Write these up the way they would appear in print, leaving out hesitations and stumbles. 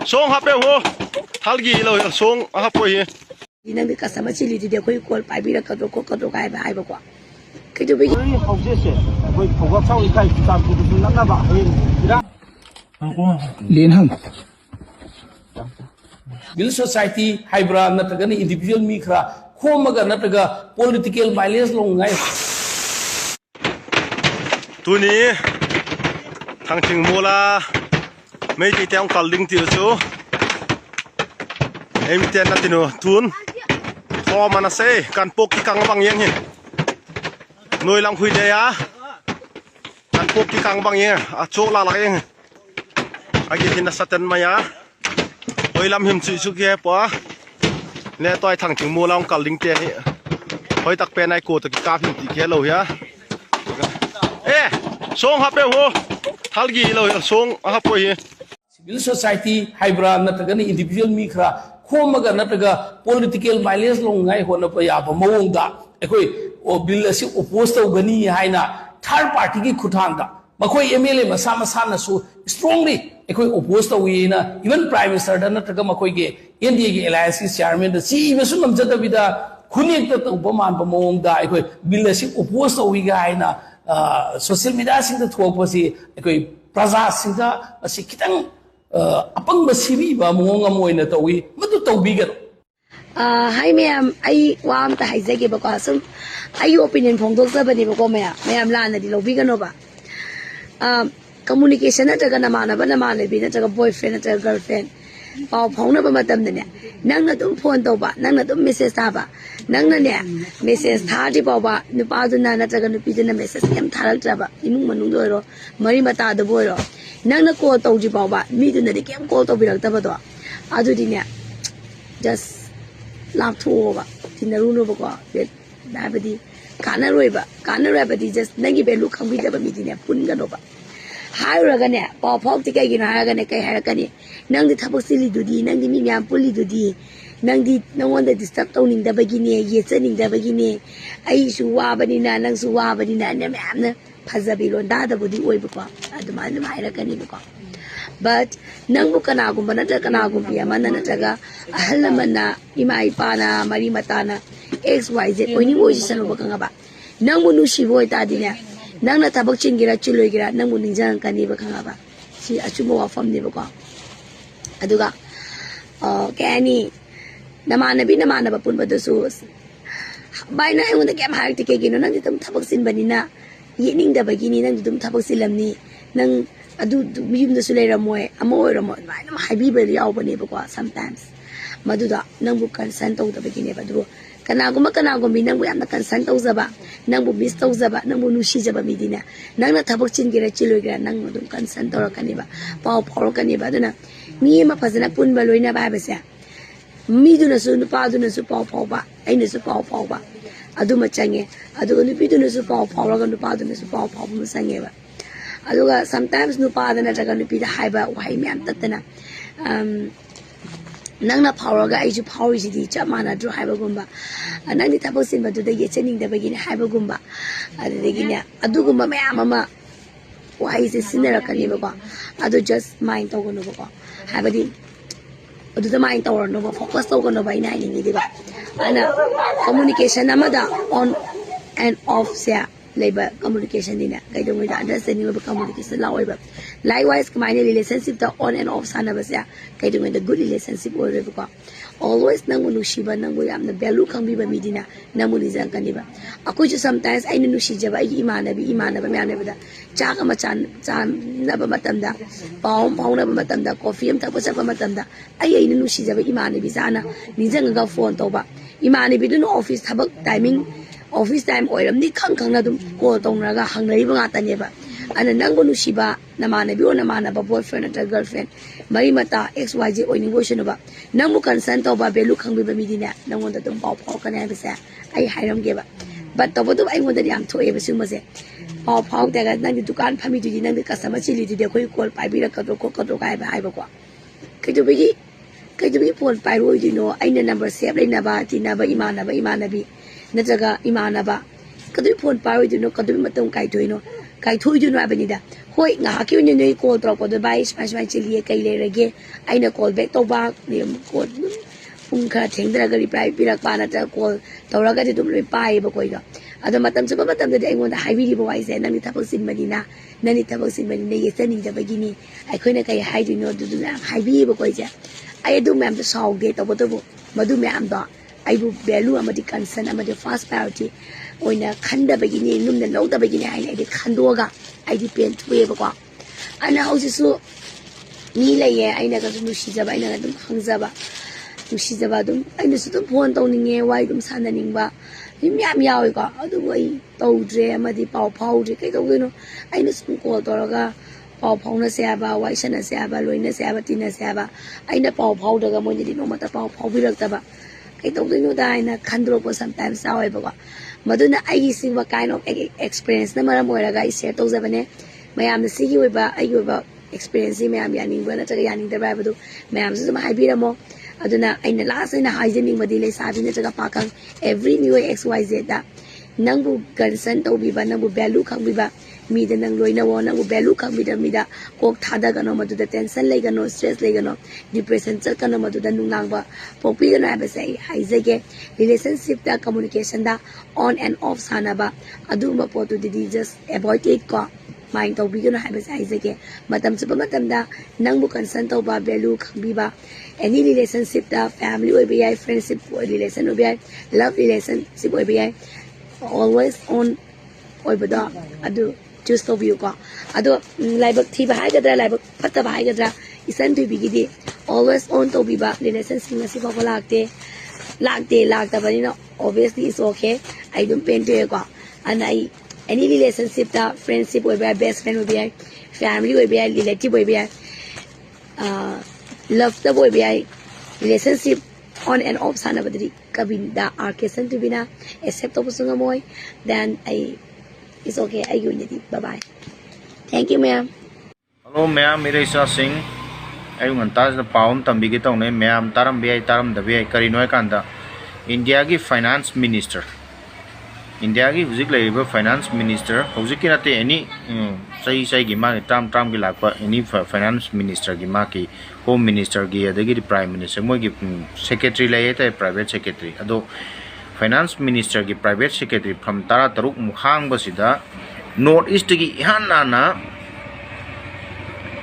song hape ho thalgi lo song hapoi nang di kasama chili di koi call pai bi ra ka do kai ba ai ba kwa ke do bi hau se se koi phogak sau ikai tam ku du nang na ba hin ira len hang Bill society hybrid nataga ni individual mi khra khomaga nataga political violence longai tuni thangthing mola mei ti tang kalding ti chu em ten na tinu tun tho mana se kan pok ki kang bang yeng hin noi lang khui de ya kan pok ki kang bang yeng a chok la la yeng agi tin na satan maya oi lam him chu chu ke pa le toy thangthing mola kalding te hi hoi tak pe nai ko to ki ka him ti ke lo ya song hape ho thalgi lo song hapoi civil society hybrid nataga ni individual mi khra khomaga nataga political violence longai hona pa ya ba mawongda ekoi o bill asi oppose to gani haina third party ki khuthangda makoi MLA masa masa na su strongly ekoi oppose to wi na even prime minister da nataga makoi ge NDA ge alliance chairman da si besu namjada bida khunik ta ba man ba mawongda ekoi bill asi oppose to wi ga haina social media sing the thok pasi ekoi praja sing da asi kitang apang basibi ba monga moina tawi madu tawbigan hi ma'am ai wam ta haijage ba ko sum ai opinion phong dok sabani ba ko ma'am la na di lobi gano ba communication na taga na mana bi na taga boyfriend na taga girlfriend pau phong na ba matam na ne nang na tum phone to ba nang na tum message ta ba nang na ne message tha di ba ba nu pa du na na taga nu pi na message em tharal tra ba imung manung do ro mari mata do boy ro nang na call to ji ba ba mi du na di kem call to bi rak ta ba do adu di ne just laugh to ba tin na ru no ba ko ba ba di kana roi ba di just nagi be lu khang bi da ba mi di ne pun ga do ba hai ra ga ne pa phok ti kai gi na ga ne kai ha ga ne nang di thapok sili du di nang di mi myam puli du di nang di nang won da disturb to ning da ba gi ne ye che ning da ba gi ne ai su wa ba ni na nang su wa ba ni na ne myam na phazabi lon da da bu di oi ba ko adu ma na mai ra ga ni ba ko but nang bu kana gum na ta kana gum ya man na ta ga ahal man na ima ipa na mari mata na XYZ oi ni oi san ba ka ba nang bu nu shi boi ta di ne nang na tabak chin gira chiloi gira nang bu ning jang ka ni ba ka ba si achu mo wa fam ni ba ko adu ga kani namana ba pun ba do su bai na ai won da kem har ti ke gi no nang di tum tabak sin ba ni na yining da ba gi ni nang di tum tabak silam ni nang adu miyum da sulay ramoy amo ramoy mai na haibi ba yaw ba ni ba ko sometimes madu da nang bu kan san to da ba gi ne ba du kana gum nang bu yam da kan san to za ba nang bu miss to za ba nang bu nu shi za ba mi dina nang na thabak chin gira chiloi gira nang mu dum kan san to ra kan ni ba pau phor kan ni ba du na mi ma phazana pun ba loi na ba ba sa mi du na su nu pa du na su pau phau ba ai na su pau phau ba adu ma change adu nu pi du na su pau phau ra ga nu pa du na su pau phau mu sange ba aduga sometimes nu pa da na ta ga nu pi da hai ba wai mi am tat na nang na phau ga ai ju phau ji di cha ma na dru hai ba gum ba nang ni thapok sin ba du da ye chening da ba gi ni hai ba gum ba adu de gi ne adu gum ba ma ma wai se sinera kan ni ba ko adu just mind to go no ba ko hai ba di adu da mind to no ba focus to go no ba ina ni di ba ana communication amada on and off sia labor communication dina kai dong da understanding of communication la oi ba likewise kamine relationship the on and off sana ba sia kai dong da good relationship oi ba ko always nang nu shiba nang go yam na value khang bi ba mi dina nang mu ni jang kan ni ba aku ju sometimes ai nu shi ja ba ai imana ba me ne ba da cha ka ma chan na ba matam da pau na ba matam da coffee am ta ba sa ba matam da ai nu shi ja ba imana bi sana ni jang ga phone to ba imana bi du office thabak timing office time oiram ni khang na dum ko tong na ga hang nei ba nga ta ne ba ana nang nu shiba na mana bi ona mana ba boyfriend or girlfriend mari mata XYZ oining boytion ba nang mu consent to ba belu khang bi ba mi dina nang won da dum pau phau ka ne ba sa ai hairam ge ba but to bodu ai won da yam thoe ba su ma se pau phau da ga nang di dukan phami di nang di customer chili di de khoi call pai bi ra ka do kai ba ai ba ko kai do bi phone pai roi di no ai na number save lai na ba ti na ba imana bi na jaga imana ba kadui phone pai roi di no kadui matam kai thoi no kai thui ju na bani da hoi nga hakyu ni noi call tro ko do bai smai chili kai le rage aina call back to ba ni ko pung kha theng dra ga reply pirak pa na ta call tawra ga dum loi pai ba koi ga ado matam chuba matam da ai ngonda haibi ri ba wai se nang thapok sin mani na nani thapok sin mani ne yesani da bagi ni ai khoi na kai hai du no du na haibi ba koi ja ai du ma'am da saw ge to bo to bo madu ma'am da ai bu value amadi concern amadi first priority oina khanda bagi ni num na lo da bagi ni ai ai khando ga ai di pen thwe ba ko ana hausi su ni lai ye ai na ga nu shi ja ba ai na ga dum khang ja ba nu shi ja ba dum ai na su dum phone tong ni nge wai dum san na ning ba ni mya mya oi ko adu ai tau dre amadi pau phau dre kai tau no ai na su ko to ga pau phau na se ba wai san na se ba loi na se ba tin na se ba ai na pau phau da ga mo ni di no ma ta pau phau bi rak ta ba kai tau no da ai na khandro ko sometimes sa oi ba ko maduna ai si ba kind of experience na mara mo ra ga share to za bane mayam na si gi oi ba ai ba experience mayam ya ning ba na ta ya ning da ba du mayam su ma hai bi ra mo aduna aina last ina hygienic madi le sabi na jaga pakang every new xyz da nangbu concern to bi ba nangbu value khang bi ba mi da nang loina wo nangbu value khang bi da mi da kok thada ga no madu da tension le ga no stress le ga no depression chal ka no madu da nungang ba popi ga na ba sai hygienic relationship da communication da on and off sana ba adu ma po to di just avoid it ko mind to bi ga no ha ba sai hygienic matam chuba matam da nangbu concern to ba value khang bi ba any relationship da family or be friendship relation or be love relationship or be always on or be da adu choose to view ko adu laibak thi ba ga da laibak phatta ba ga da isan to bi gi always on to be ba relationship na si ba lagte lagta ba ni no obviously it's okay I don't pain to ko and I any relationship da friendship or be best friend or be family or be relative or be love the boy be relationship on and off sana badri kabin da arkesan to bina except to pusunga moy then I it's okay I go ni bye bye thank you ma'am hello ma'am mere isa sing ai ngantas na paum tambi gi tong ne ma'am taram da bi kari noi kanda India gi finance minister India gi hujik laiba finance minister hujik ki nate any sai gi ma tram gi lakpa any finance minister gi ma ki home minister gi adagi prime minister mo gi secretary lai ta private secretary ado finance minister gi private secretary from tara taruk mukhang basida north east gi ihana na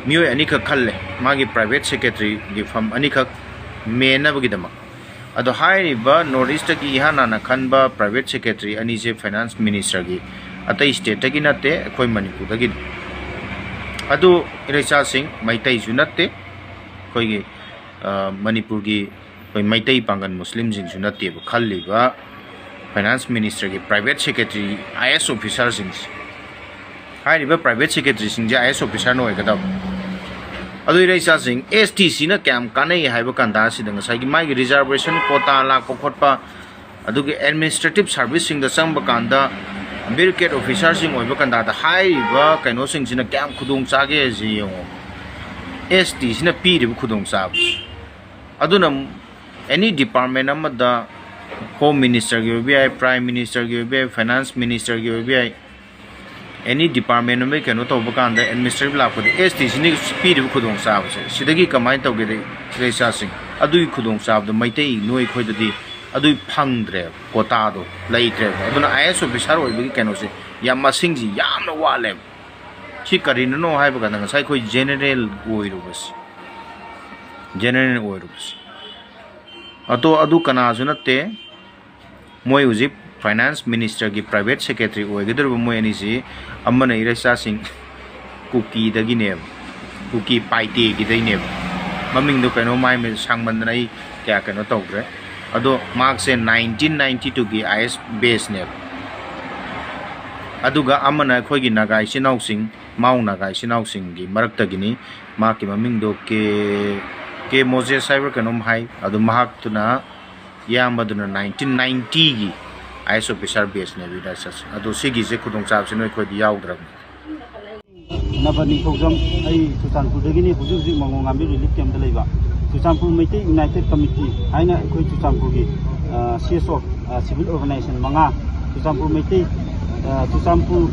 miyo ani kha khalle ma gi private secretary gi from ani kha mena bagi dama ado hai ba north east gi ihana na khanba private secretary ani je finance minister gi atai state gi nate khoi manipur da gi ado iresa sing maitai ju nate khoi gi manipur gi khoi maitai pangan muslim jing ju nate ba khalli ba finance minister gi private secretary IS officer sing hai ba private secretary sing ja IS officer no ga da adu iresa sing STC na kam kanai hai ba kanda si dang sai gi mai gi reservation quota la ko khotpa adu gi administrative service sing da sang ba kanda bureaucrat officer sing oi ba kanda da hai ba kaino sing sina kam khudung cha ge ji yo STC na pi ri khudung cha adu na any department amada home minister gi bi prime minister gi bi finance minister gi bi any department me kano to bakanda administrative la ko STC ni speed khudong sa ba sidagi kamai to ge de sa sing adui khudong sa ba maitai noi khoi de adui phangdre kota do laitre aduna IS officer oi bi kano se yam masing ji yam na wa le chi karin no hai ba ga sai khoi general oi ro bas general oi ro bas ato adu kana ju natte moi uji finance minister gi private secretary oigidur mo ani si amana iresa sing cookie dagi ne cookie paite gi dai ne maming do kano mai me sangman nai kya kano tawre ado mark se 1992 gi IS base ne aduga amana khoi gi nagai sinau sing mau nagai sinau sing gi marak ta gini ma ki maming do ke moje cyber kano hai adu mahak tuna yambaduna 1990 gi IS officer base ne vida sas ado sigi je khudong chap se noi khoi di yaw dra nabani khojam ai Chusanpur dagi ni huju ji mango ngambi relief camp da leiba Chusanpur Meitei United Committee aina khoi Chusanpur gi CSO civil organization manga Chusanpur Meitei Chushampur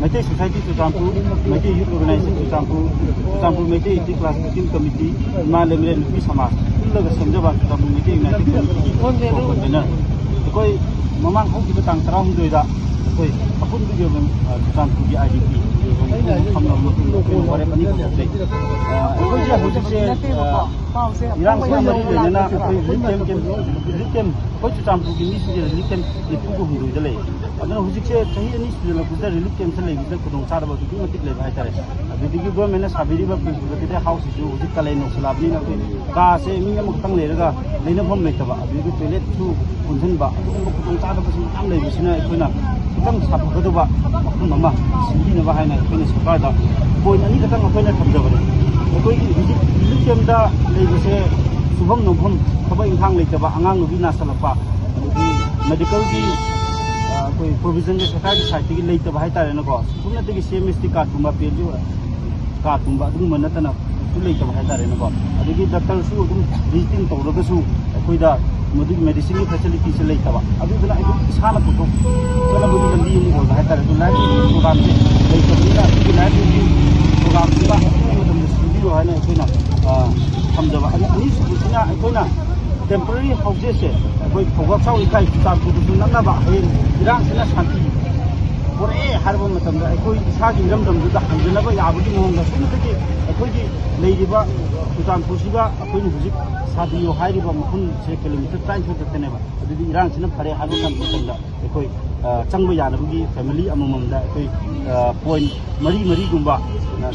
Mei Society Chushampur Mei Youth Organization Chushampur Mei Class Teaching Committee Malemre Lupi Samas Laga semjaba Chushampur Mei United Convener koi mamang hong kita tang terang doida koi apun tu jom Chushampur di IDP हम लोग वाले बनी को सकते कोई जो हो सकते इरान से हमारी लेना कोई लिकेम कोई चुटामपुर की नीच जो लिकेम लिपू को हुई जले अगर हो सकते चाहिए नीच जो लोग उधर लिकेम से लेगी तो कुछ सारा बात भी मत ले भाई तारे अभी देखिए गो मैंने साबिरी बात भी तो हाउस जो हो सकता है नौसलाब नहीं ना कोई कहाँ से मियाँ मुक्तंग लेगा लेने हम नहीं तबा अभी भी पहले तो कुंजन बा कुछ सारा बस हम ले बिसना कोई ना कितम साफ कर दो बा अपन मम्मा सिंधी ने बाहर ना कोई सरकार दा कोई नहीं कितम कोई ना थम जाबरे कोई लिकेम दा ले बिसे सुबह नौभम खबर इंखांग ले तबा अंगांग नबी नासलपा मेडिकल की कोई प्रोविजन के सरकार की साइट की ले तबा है तारे ना को तुमने तो कि CMST कार्ड तुम्बा पे जो कार्ड तुम्बा तुम मन तना तुम ले तबा है तारे ना को अभी की डॉक्टर सु तुम विजिटिंग तो लोग सु कोई दा मधु मेडिसिन की फैसिलिटी से ले तबा अभी बिना एक साल पुटो चला बुरी गंदी ये हो है तारे तो लाइफ प्रोग्राम से ले तबी ना कि लाइफ प्रोग्राम से बा तुम स्टूडियो है ना कोई ना हम जब अनि सुना कोई ना temporary houses से कोई प्रोग्राम साउ इकाई चुटामपुर तो नंगा बा है इरान से ना शांति और हर वो मतलब कोई इसागी रमदम जो हंजनबा याबुदी मोहंगा सुन तके कोई लेरिबा चुटामपुर सिबा कोई हुजिक सादियो हाइरिबा मखुन से किलोमीटर 30 तकनेबा अदुदी इरान से फरे हाबो काम तंदा कोई चंगबा यानबगी फैमिली अमममदा कोई पॉइंट मरी गुंबा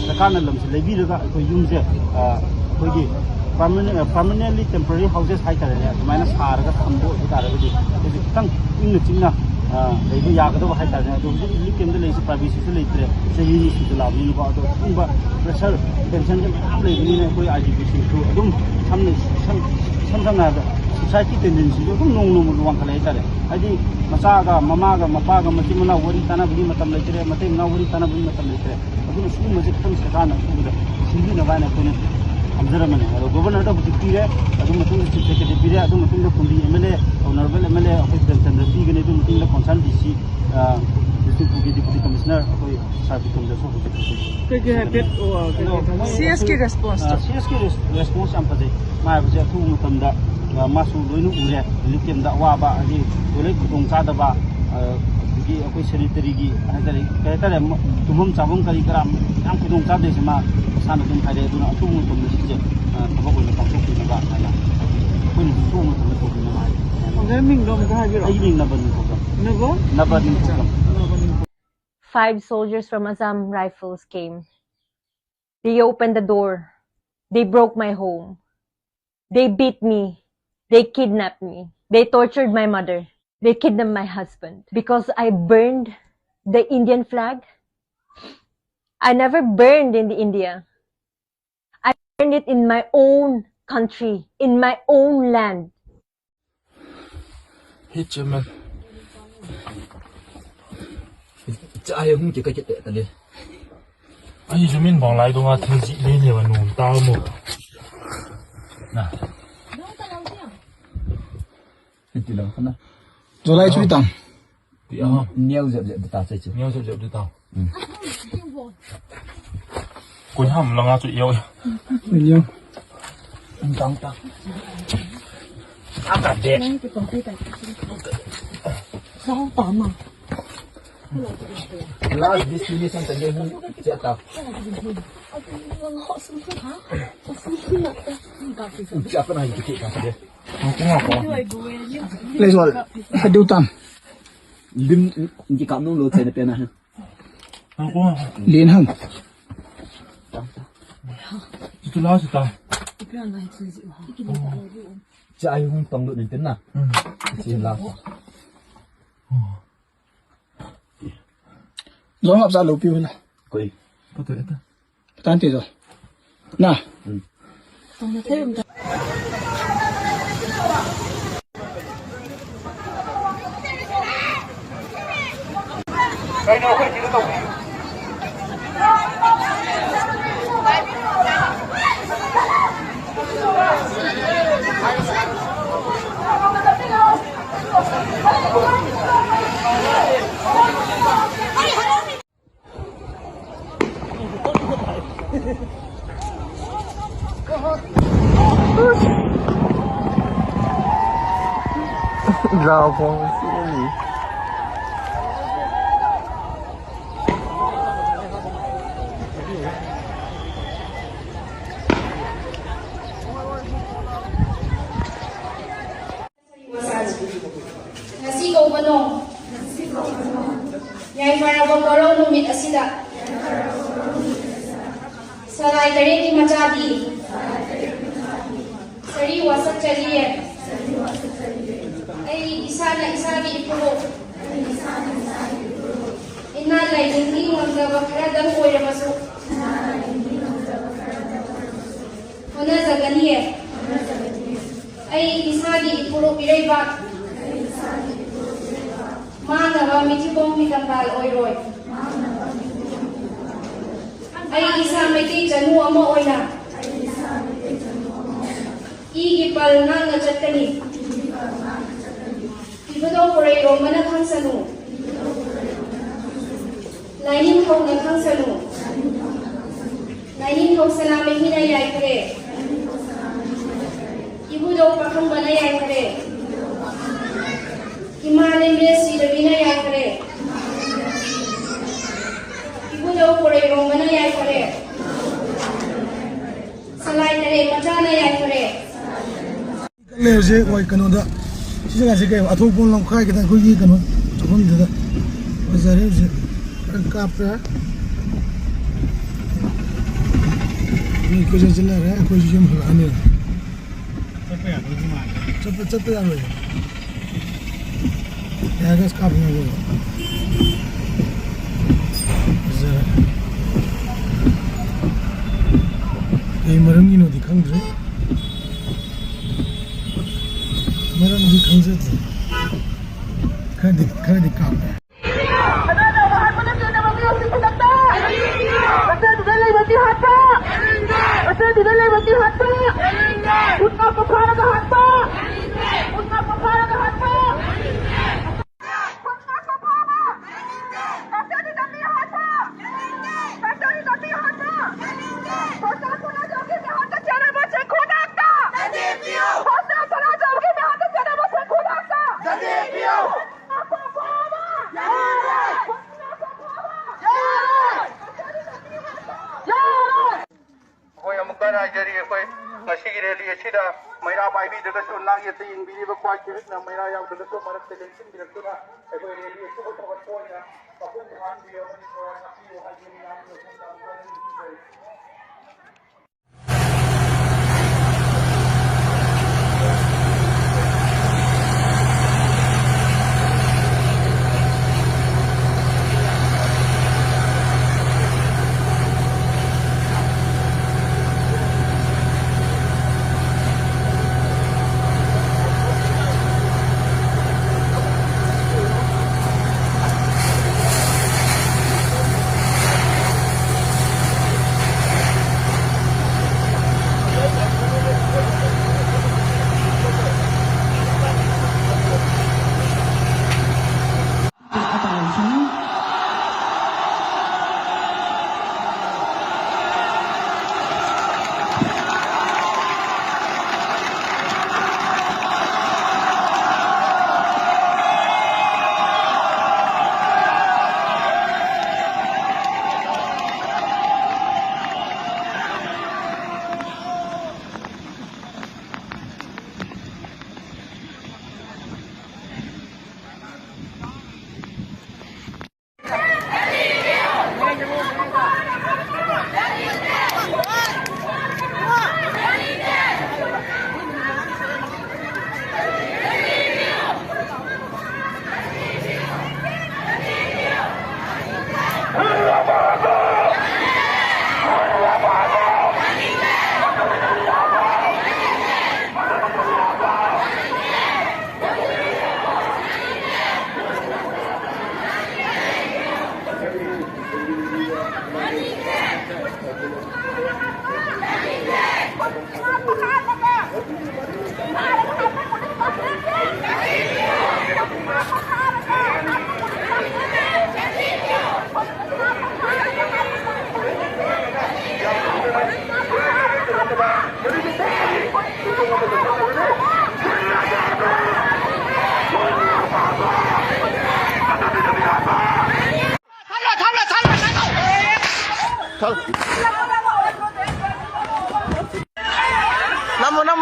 सरकारना लमसे लेबिरगा कोई यूमसे कोई permanently temporary houses high tarare maina sarga thambo tarabudi tang ing chingna leibu yagado high tarare do likem de leisi privacy se leitre se yini su la ni ba do ba pressure tension je am leibini ne koi IDP su adum samna na society tendency do nong luang kale tare adi masa ga mama ga mapa ga matimuna wori tana budi matam leitre matim na wori tana budi matam leitre adum su ma je tam sakana su da sindi na ba na ko हमजरमने और governor तो बुद्धि है अदुम मतुंग secretary पीरे अदुम मतुंग कुंडी MLA honourable MLA office चंद्र पी गने अदुम मतुंग concern DC district deputy commissioner कोई सर्विस कम जसो CS की रेस्पॉन्स हम पजे माय बजे थु मतंदा मासु लोइनु उरे लिकेम दा वाबा अदि ओले गुदोंग चादबा की कोई सैनिटरी की हाइजारी कहता तुम चाबम करी कराम याम खुदों चादे से मा सान तुम खाइदे दुना तुम तुम से थबक को पासो पिनबा आना कोई तुम तुम पिनबा अगर मिंग दम का हाजिर आई Ming नबन programme 5 soldiers from Assam Rifles came. They opened the door. They broke my home. They beat me. They kidnapped me. They tortured my mother. They kidnapped my husband because I burned the Indian flag. I never burned in India. I burned it in my own country, in my own land. Hit you, man. Ai không chỉ cái chuyện tệ đi. Ai cho mình bằng lại đâu mà thiên dị lên thì mà nổ tao một. Nè. Chỉ là không nào. Rồi lại chui tầm. Bị không? Nheo dẹp dẹp tao chơi chứ. Nheo dẹp dẹp tao. Cuối hầm là ngã tụi yêu. Nhiều. Tăng. Áp cả đẹp. Sao tạm mà. Last destination tadi pun siap tahu. Siapa nak ikut kan dia? Aku ngapa? Lepas hadu tam. Lim jika kamu lu saya nak pernah. Aku Liên hằng. itu lah kita. Chạy không tổng lượng đến tính nào? Chỉ là. Gió hấp ra lầu piu này. Quỷ. Có thể đó. Tan tiền rồi. Nào. Cái nào phải chỉ có tổng. Ngasi kauba no Yaifare bokoro numit asida Sarai tareki machadi Sari wasak chaliye Ai isana isagi ipuro Inna lai hindi ngangaba khradam oirabasu Hona zaganiye Ai isagi ipuro piraiba Manaba mitibong mitambal oiroi Ai isa meti janu ama oina Igi pal nanga chatkani Ibado purai romana khangsanu Lainin thau na khangsanu Lainin thau sana mehina yaifare Ibado pakhang bana yaifare Imane mesi rabina yaifare Ibado purai romana yaifare Salai tare machana yaifare ले उसे कोई कनो दा सिसे गासे के अथो पोन लं खाय के ता कोई कनो चपम ददा बजारे उसे Kapra ni ko je jela re ko je jum hala ne चप्पे आ रहे ya gas kap ne wo zara ei maram gi no dikhang re maram di khangse khadi kap haijari koi ngasi gi reli asida maira baibi daga so nang yete yengbiyu ba kwai ke na maira yaw daga so marak te tension bi rakuna e koi reli so ko ko ko ya pakun dhan bi yo ni so na pi yo haijari nam yo sam ko ni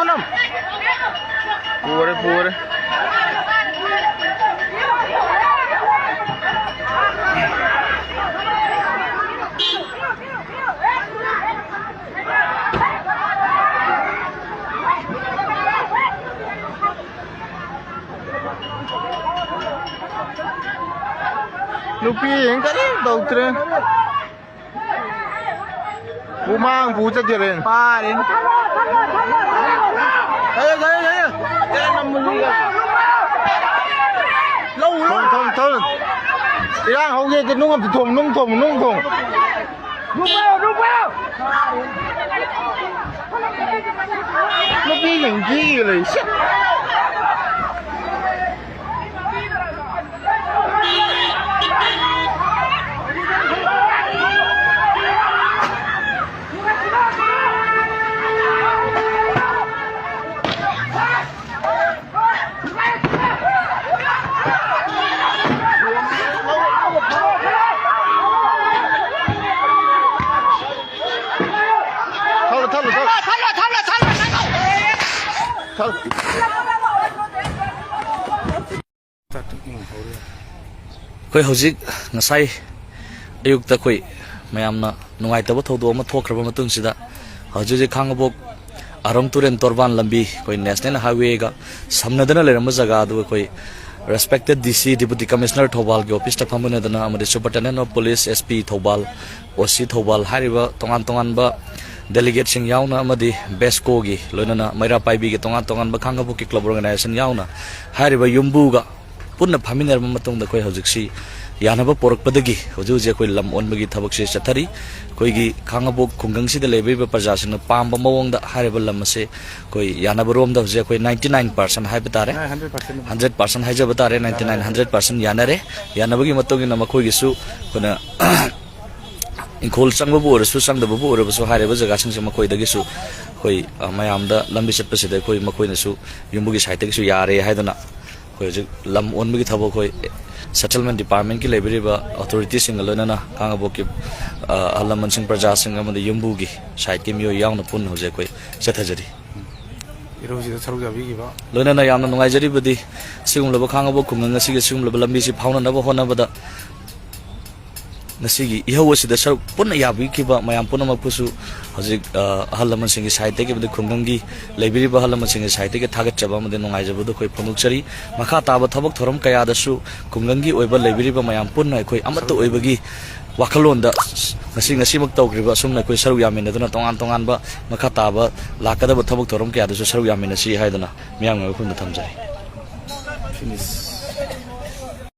Nam. Pure. Nupi yang kali dokter. Bumang buja keren. Parin. Ayo. Jangan menunggu. Thong. Yang hongge ke nung thong. Rupeo. Nupi yang gila. Koi hojik ngasai ayuk ta koi mayamna nungai taba thodo ma thokraba matung sida hojik khangabok arong turen torban lambi koi national highway ga samnadana lerama jaga du koi respected DC deputy commissioner Thobal ge office ta phamuna dana amade superintendent of police SP Thobal OC Thobal hariba tongan ba delegate sing yauna amadi besco gi loinana maira paibi ge tongan ba khangabok ki club organization yauna hariba yumbu ga punna phaminer matung da koi hojiksi yanaba porak padagi hoju koi lam on bagi thabak se chathari koi gi khangabok khungang si da lebe ba parja sing pamba mawong da hariba lam se koi yanaba rom da hoje koi 99% hai batare 100% hai ja batare 100% yanare yanaba gi matong na makoi gi su kona inkol changba bu or su changda bu or su hariba jaga sing ma koi da gi su koi mayam da lambi chatpa se da koi makoi na su yumbu gi saite gi su yare haidana koi lam on bagi thabo koi settlement department ki library ba authority sing alona kangabo ki alaman sing praja sing amade yumbu gi site ki miyo yaw na pun hoje koi chathajari iroji da tharu jabi gi ba lona na yamna nungai jari budi sigum loba kangabo kumnga sigi sigum loba lambi si phawna na ba hona bada nasigi ihawasi da sar punna yabi ki ba mayam punna makpusu hoje ahalaman sing site ki budi khungangi library ba ahalaman sing site ki thagat chaba amade nungai jabu do koi phonukchari makha taba thabak thoram kaya da su khungangi oiba library ba mayam punna koi amato oibagi wakalon da ngasi mak tawgriba sumna koi saru yamin duna tongan ba makha taba lakada ba thabak thoram kaya da su saru yamin si haidana miyang ngai khunda thamjai finish